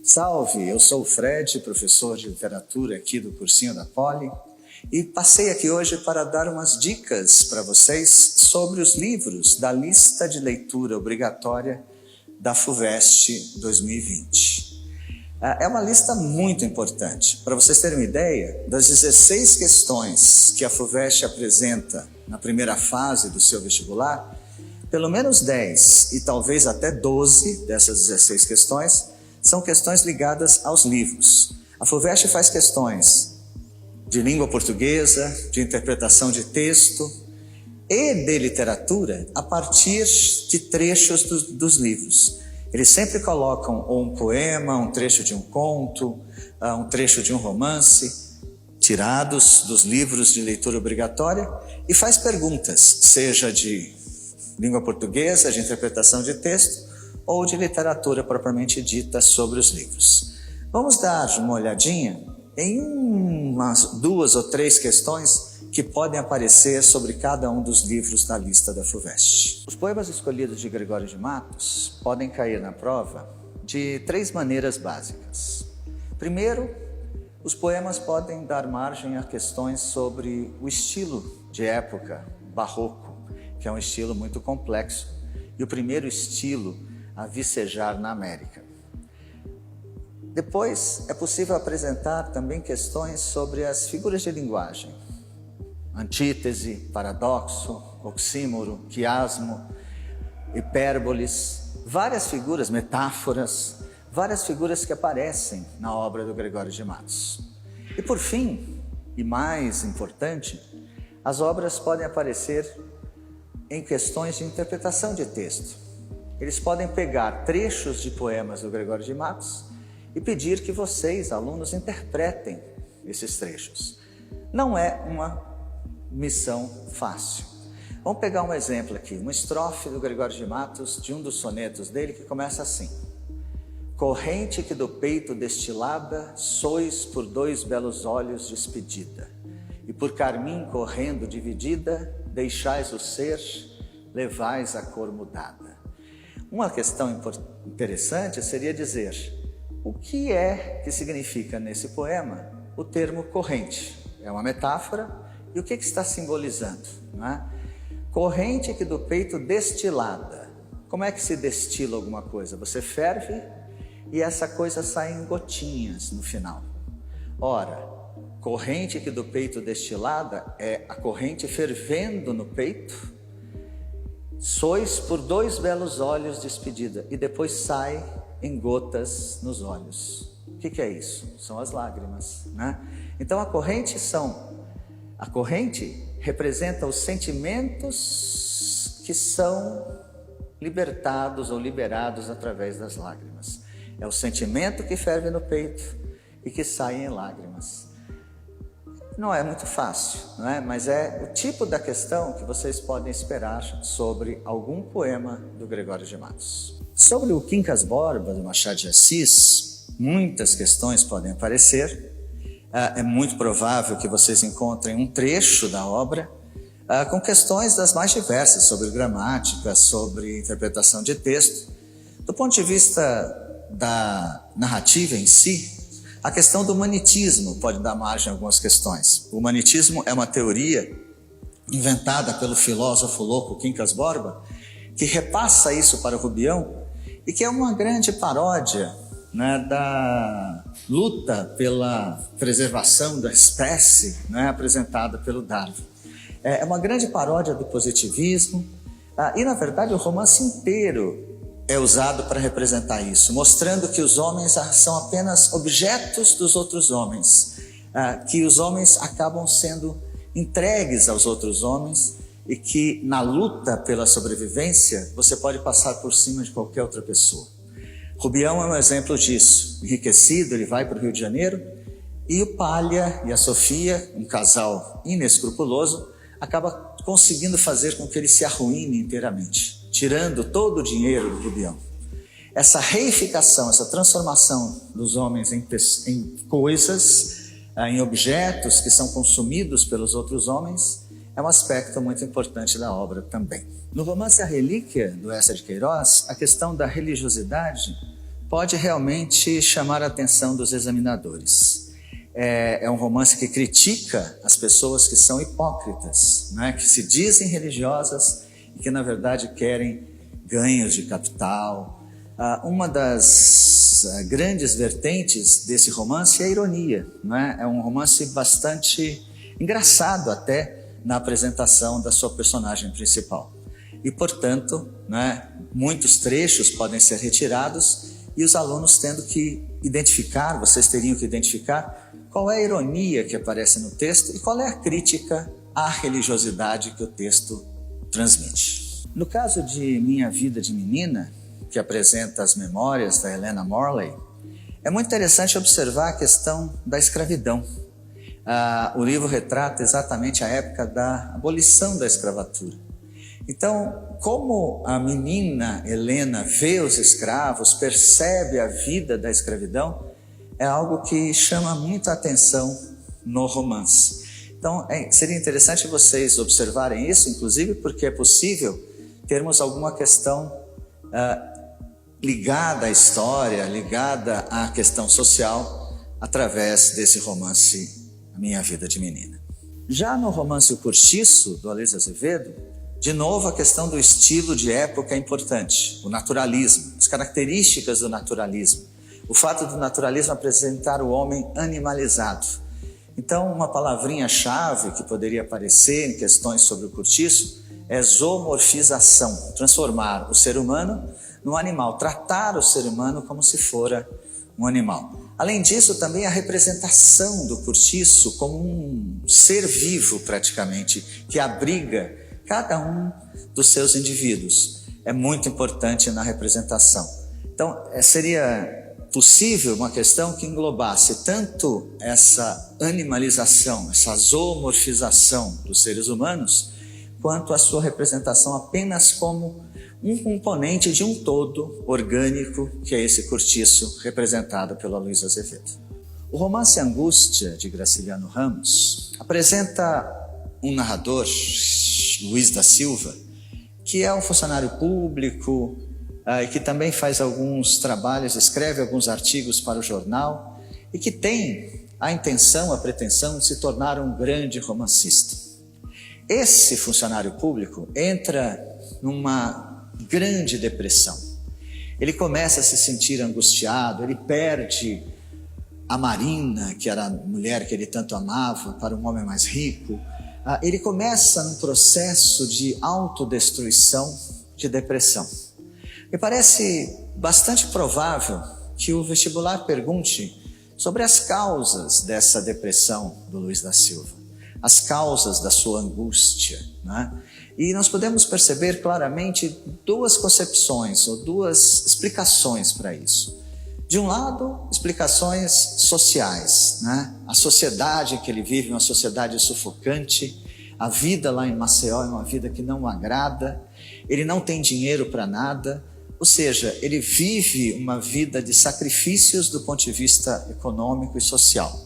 Salve, eu sou o Fred, professor de literatura aqui do cursinho da Poli, e passei aqui hoje para dar umas dicas para vocês sobre os livros da lista de leitura obrigatória da FUVEST 2020. É uma lista muito importante. Para vocês terem uma ideia, das 16 questões que a FUVEST apresenta na primeira fase do seu vestibular, pelo menos 10 e talvez até 12 dessas 16 questões são questões ligadas aos livros. A FUVEST faz questões de língua portuguesa, de interpretação de texto e de literatura a partir de trechos dos livros. Eles sempre colocam ou um poema, um trecho de um conto, um trecho de um romance, tirados dos livros de leitura obrigatória, e faz perguntas, seja de língua portuguesa, de interpretação de texto, ou de literatura propriamente dita sobre os livros. Vamos dar uma olhadinha em umas 2 ou 3 questões que podem aparecer sobre cada um dos livros da lista da FUVEST. Os poemas escolhidos de Gregório de Matos podem cair na prova de 3 maneiras básicas. Primeiro, os poemas podem dar margem a questões sobre o estilo de época barroco, que é um estilo muito complexo e o primeiro estilo a vicejar na América. Depois, é possível apresentar também questões sobre as figuras de linguagem, antítese, paradoxo, oxímoro, quiasmo, hipérboles, várias figuras, metáforas, várias figuras que aparecem na obra do Gregório de Matos. E por fim, e mais importante, as obras podem aparecer em questões de interpretação de texto. Eles podem pegar trechos de poemas do Gregório de Matos e pedir que vocês, alunos, interpretem esses trechos. Não é uma missão fácil. Vamos pegar um exemplo aqui, uma estrofe do Gregório de Matos, de um dos sonetos dele, que começa assim: corrente que do peito destilada, sois por 2 belos olhos despedida, e por carmim correndo dividida, deixais o ser, levais a cor mudada. Uma questão interessante seria dizer o que é que significa nesse poema o termo corrente. É uma metáfora. E o que está simbolizando? Não é? Corrente que do peito destilada. Como é que se destila alguma coisa? Você ferve e essa coisa sai em gotinhas no final. Ora, corrente que do peito destilada é a corrente fervendo no peito. Sois por 2 belos olhos despedida, e depois sai em gotas nos olhos. O que é isso? São as lágrimas, né? Então a corrente representa os sentimentos que são libertados ou liberados através das lágrimas. É o sentimento que ferve no peito e que sai em lágrimas. Não é muito fácil, não é? Mas é o tipo da questão que vocês podem esperar sobre algum poema do Gregório de Matos. Sobre o Quincas Borba, do Machado de Assis, muitas questões podem aparecer. É muito provável que vocês encontrem um trecho da obra com questões das mais diversas, sobre gramática, sobre interpretação de texto. Do ponto de vista da narrativa em si, a questão do humanitismo pode dar margem a algumas questões. O humanitismo é uma teoria inventada pelo filósofo louco Quincas Borba, que repassa isso para o Rubião e que é uma grande paródia, né, da luta pela preservação da espécie, né, apresentada pelo Darwin. É uma grande paródia do positivismo e, na verdade, o romance inteiro é usado para representar isso, mostrando que os homens são apenas objetos dos outros homens, que os homens acabam sendo entregues aos outros homens e que, na luta pela sobrevivência, você pode passar por cima de qualquer outra pessoa. Rubião é um exemplo disso. Enriquecido, ele vai para o Rio de Janeiro e o Palha e a Sofia, um casal inescrupuloso, acaba conseguindo fazer com que ele se arruíne inteiramente, tirando todo o dinheiro do Rubião. Essa reificação, essa transformação dos homens em coisas, em objetos que são consumidos pelos outros homens, é um aspecto muito importante da obra também. No romance A Relíquia, do Eça de Queiroz, a questão da religiosidade pode realmente chamar a atenção dos examinadores. É um romance que critica as pessoas que são hipócritas, né? Que se dizem religiosas e que, na verdade, querem ganhos de capital. Uma das grandes vertentes desse romance é a ironia, né? É um romance bastante engraçado até na apresentação da sua personagem principal. E, portanto, né, muitos trechos podem ser retirados e os alunos tendo que identificar, vocês teriam que identificar qual é a ironia que aparece no texto e qual é a crítica à religiosidade que o texto transmite. No caso de Minha Vida de Menina, que apresenta as memórias da Helena Morley, é muito interessante observar a questão da escravidão. O livro retrata exatamente a época da abolição da escravatura. Então, como a menina Helena vê os escravos, percebe a vida da escravidão, é algo que chama muita atenção no romance. Então, seria interessante vocês observarem isso, inclusive porque é possível termos alguma questão ligada à história, ligada à questão social, através desse romance Minha Vida de Menina. Já no romance O Cortiço, do Aloysio Azevedo, de novo a questão do estilo de época é importante, o naturalismo, as características do naturalismo, o fato do naturalismo apresentar o homem animalizado. Então, uma palavrinha-chave que poderia aparecer em questões sobre o Cortiço é zoomorfização, transformar o ser humano num animal, tratar o ser humano como se fora um animal. Além disso, também a representação do Cortiço como um ser vivo, praticamente, que abriga cada um dos seus indivíduos. É muito importante na representação. Então, seria possível uma questão que englobasse tanto essa animalização, essa zoomorfização dos seres humanos, quanto a sua representação apenas como um componente de um todo orgânico, que é esse Cortiço representado pelo Aloysio Azevedo. O romance Angústia, de Graciliano Ramos, apresenta um narrador, Luiz da Silva, que é um funcionário público e que também faz alguns trabalhos, escreve alguns artigos para o jornal e que tem a intenção, a pretensão de se tornar um grande romancista. Esse funcionário público entra numa grande depressão. Ele começa a se sentir angustiado, ele perde a Marina, que era a mulher que ele tanto amava, para um homem mais rico. Ele começa num processo de autodestruição, de depressão. Me parece bastante provável que o vestibular pergunte sobre as causas dessa depressão do Luiz da Silva, as causas da sua angústia, né? E nós podemos perceber claramente duas concepções ou duas explicações para isso. De um lado, explicações sociais, né? A sociedade que ele vive é uma sociedade sufocante, a vida lá em Maceió é uma vida que não o agrada, ele não tem dinheiro para nada, ou seja, ele vive uma vida de sacrifícios do ponto de vista econômico e social.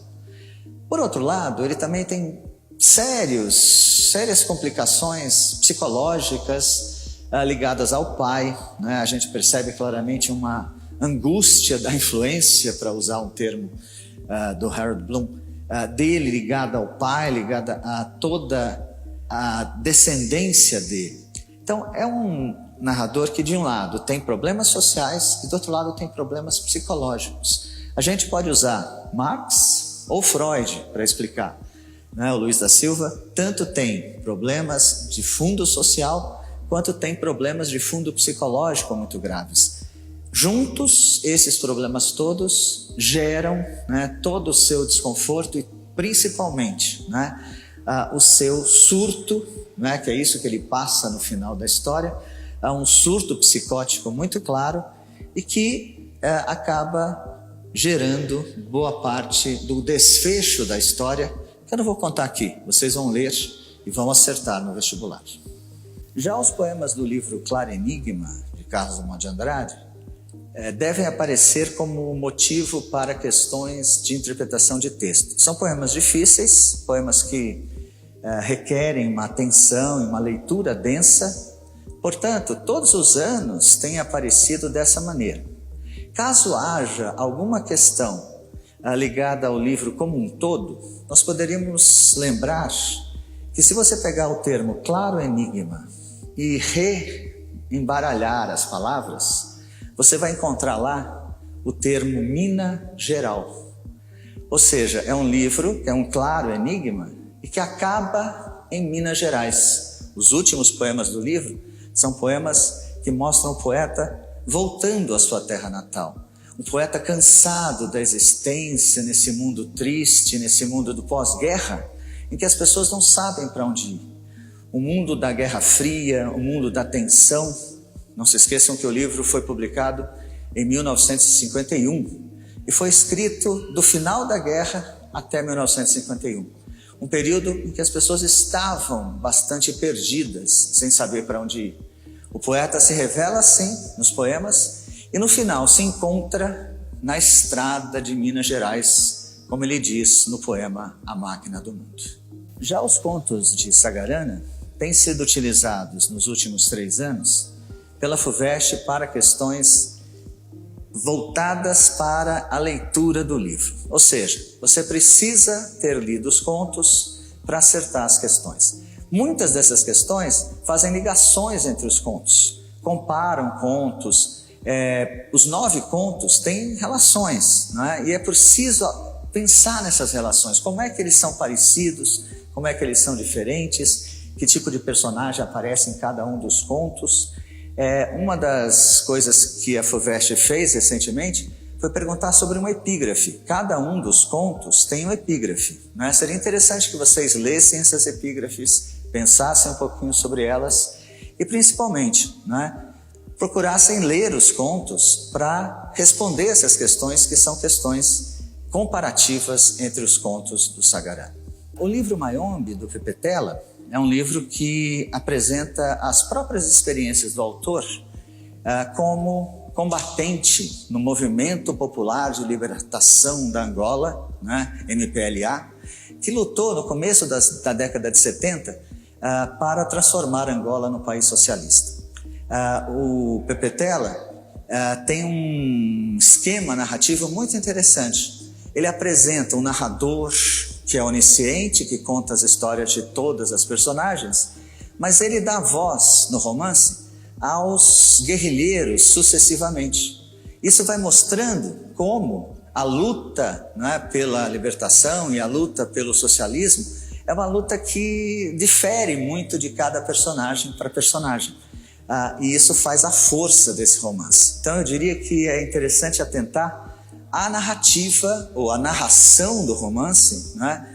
Por outro lado, ele também tem sérias complicações psicológicas ligadas ao pai, né? A gente percebe claramente uma angústia da influência, para usar um termo do Harold Bloom, dele ligada ao pai, ligada a toda a descendência dele. Então é um narrador que de um lado tem problemas sociais e do outro lado tem problemas psicológicos. A gente pode usar Marx ou Freud para explicar, né? O Luiz da Silva tanto tem problemas de fundo social quanto tem problemas de fundo psicológico muito graves. Juntos, esses problemas todos geram, né, todo o seu desconforto e principalmente, né, o seu surto, né, que é isso que ele passa no final da história, um surto psicótico muito claro e que acaba gerando boa parte do desfecho da história, que eu não vou contar aqui, vocês vão ler e vão acertar no vestibular. Já os poemas do livro Claro Enigma, de Carlos Drummond de Andrade, devem aparecer como motivo para questões de interpretação de texto. São poemas difíceis, poemas que requerem uma atenção e uma leitura densa. Portanto, todos os anos têm aparecido dessa maneira. Caso haja alguma questão ligada ao livro como um todo, nós poderíamos lembrar que se você pegar o termo claro enigma e reembaralhar as palavras, você vai encontrar lá o termo mina geral. Ou seja, é um livro que é um claro enigma e que acaba em Minas Gerais. Os últimos poemas do livro são poemas que mostram o poeta voltando à sua terra natal. Um poeta cansado da existência nesse mundo triste, nesse mundo do pós-guerra, em que as pessoas não sabem para onde ir. O mundo da Guerra Fria, o mundo da tensão. Não se esqueçam que o livro foi publicado em 1951 e foi escrito do final da guerra até 1951. Um período em que as pessoas estavam bastante perdidas, sem saber para onde ir. O poeta se revela assim nos poemas e no final se encontra na estrada de Minas Gerais, como ele diz no poema A Máquina do Mundo. Já os contos de Sagarana têm sido utilizados nos últimos 3 anos pela FUVEST para questões voltadas para a leitura do livro. Ou seja, você precisa ter lido os contos para acertar as questões. Muitas dessas questões fazem ligações entre os contos, comparam contos. Os 9 contos têm relações, não é? E é preciso pensar nessas relações. Como é que eles são parecidos? Como é que eles são diferentes? Que tipo de personagem aparece em cada um dos contos? Uma das coisas que a FUVEST fez recentemente foi perguntar sobre uma epígrafe. Cada um dos contos tem uma epígrafe, não é? Seria interessante que vocês lessem essas epígrafes, pensassem um pouquinho sobre elas e principalmente, não é, procurassem ler os contos para responder essas questões que são questões comparativas entre os contos do Sagarana. O livro Mayombe, do Pepe Tela, é um livro que apresenta as próprias experiências do autor como combatente no movimento popular de libertação da Angola, né, MPLA, que lutou no começo da década de 70 para transformar Angola no país socialista. O Pepe Tela tem um esquema narrativo muito interessante. Ele apresenta um narrador que é onisciente, que conta as histórias de todas as personagens, mas ele dá voz no romance aos guerrilheiros sucessivamente. Isso vai mostrando como a luta, né, pela libertação e a luta pelo socialismo é uma luta que difere muito de cada personagem para personagem. E isso faz a força desse romance. Então eu diria que é interessante atentar à narrativa ou à narração do romance, né,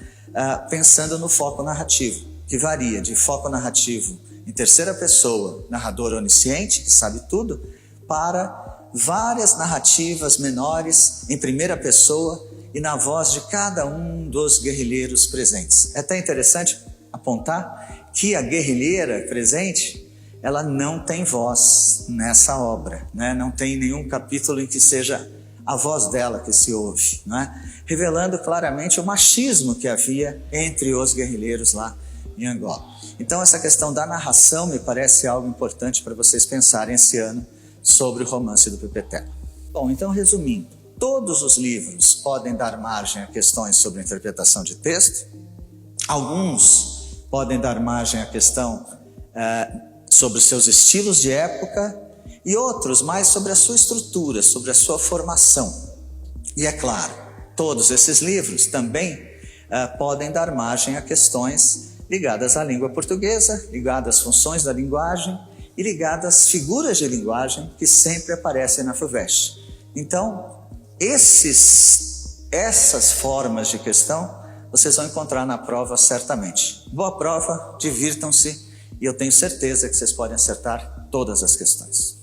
pensando no foco narrativo, que varia de foco narrativo em terceira pessoa, narrador onisciente, que sabe tudo, para várias narrativas menores em primeira pessoa e na voz de cada um dos guerrilheiros presentes. É até interessante apontar que a guerrilheira presente, ela não tem voz nessa obra, né? Não tem nenhum capítulo em que seja a voz dela que se ouve, né? Revelando claramente o machismo que havia entre os guerrilheiros lá em Angola. Então essa questão da narração me parece algo importante para vocês pensarem esse ano sobre o romance do Pepe Tela. Bom, então resumindo, todos os livros podem dar margem a questões sobre interpretação de texto, alguns podem dar margem a questão sobre seus estilos de época e outros mais sobre a sua estrutura, sobre a sua formação. E é claro, todos esses livros também podem dar margem a questões ligadas à língua portuguesa, ligadas às funções da linguagem e ligadas às figuras de linguagem que sempre aparecem na FUVEST. Então, essas formas de questão vocês vão encontrar na prova certamente. Boa prova, divirtam-se e eu tenho certeza que vocês podem acertar todas as questões.